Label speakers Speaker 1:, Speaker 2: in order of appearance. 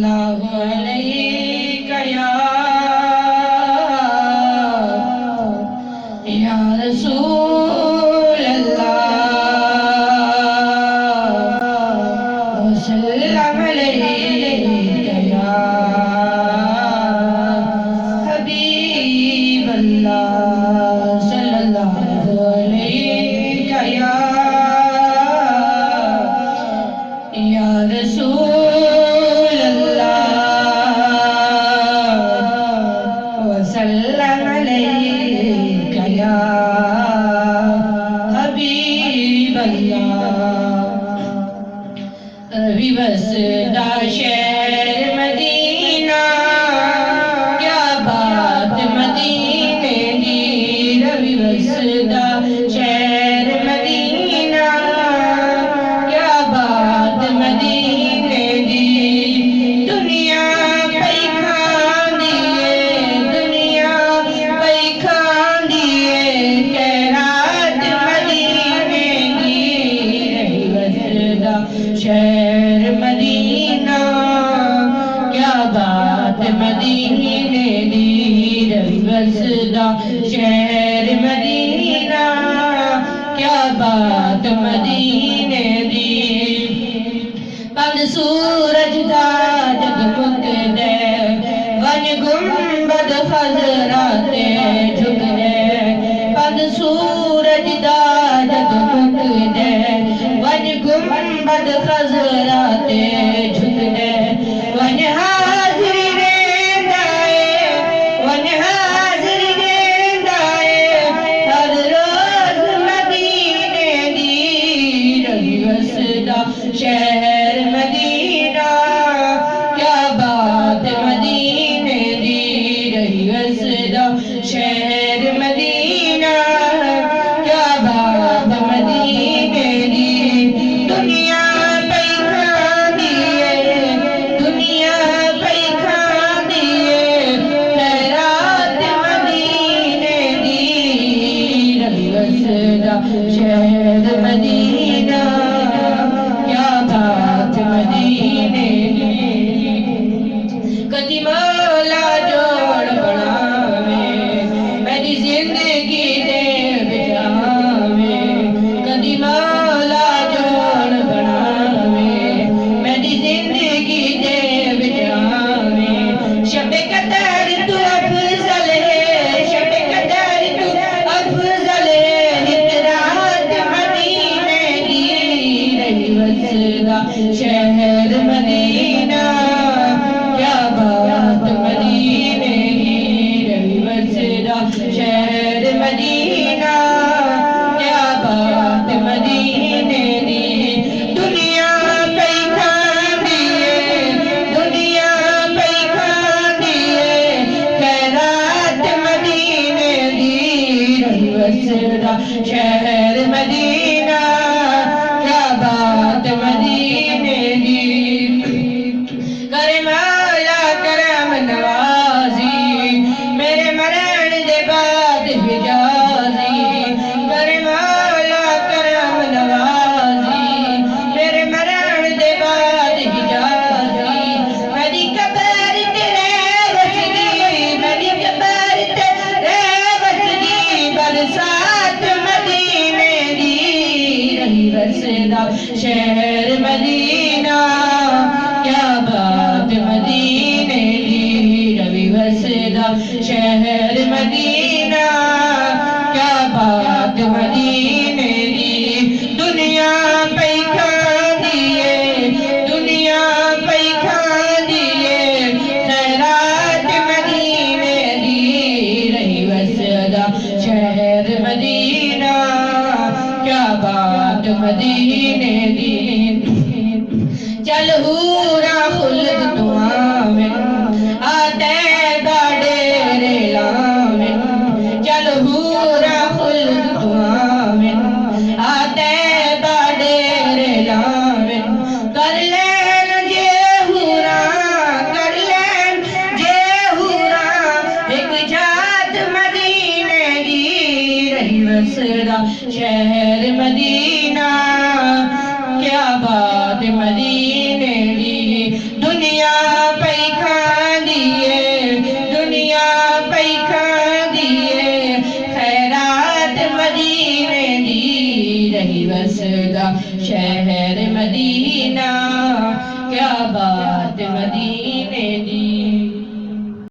Speaker 1: اللہ علیہ یا رسول اللہ وسلم علیہ یا حبیب اللہ صلی اللہ علیہ یا رسول اللہ وسلم علیک یا حبیب اللہ روی وسدا شہر مدینہ کیا بات مدینے دی روی وسدا شہر مدینہ کیا بات مدینے دی دنیا پئی کھان دیے دنیا پئی کھان دیے خیرات مدینے دی رہی وسدا شہر مدینہ کیا بات مدینے دی رہی وسدا شہر مدینہ کیا بات مدینے دی پند سورج دا جگمگ دے ون گنبد خضرات جھک دے پند سورج دا جگمگ دے ون گنبد خضرات جھک دے ون حاضر رہندائے ون حاضر رہندائے ہر روز مدینے دی رہی وسدا شہر مدینہ کیا بات مدینے دی رہی وسدا شہر مدینہ کیا بات مدینے دی دنیا پئی کھان دیے دنیا پئی کھان دیے خیرات مدینے دی رہی وسدا شہر مدینہ کیا بات مدینے دی کدی مولا جوڑ بناوے میری زندگی دے بچاوے کدی مولا جوڑ بناوے میری زندگی دے بچاوے شب قدر تو افضل ہے شب قدر تو افضل ہے اس رات مدینے دی رہی وسدا شہر مدینہ کیا بات مدینے دی رہی وسدا شہر مدینہ کیا بات مدینے دی دنیا پئی کھان دیے دنیا پئی کھان دیے خیرات مدینے دی رہی وسدا شہر مدینہ کیا بات مدینے دی کرے مولا کرم نوازی میرے مرن دے بعد حجازی کرے مولا کرم نوازی میرے مرن دے بعد حجازی میری قبر تے رہ وسدی میری قبر تے رہ وسدی برسات مدینے دی رہی وسدا شہر مدینہ کیا بات مدینے دی رہی وسدا شہر مدینہ کیا بات مدینے دی دنیا پئی کھان دیے دنیا پئی کھان دیے خیرات مدینے دی رہی وسدا شہر مدینہ کیا بات مدینے دی چل ہورا خلد تو آمن آتے دا ڈیر لامن چل ہورا خلد تو آمن آتے دا ڈیر لامن کر لین جے ہورا کر لین جے ہورا ایک جات مدینے دی رہی وسدا شہر مدینہ کیا بات مدینے دی دنیا دا شہر مدینہ کیا بات مدینے دی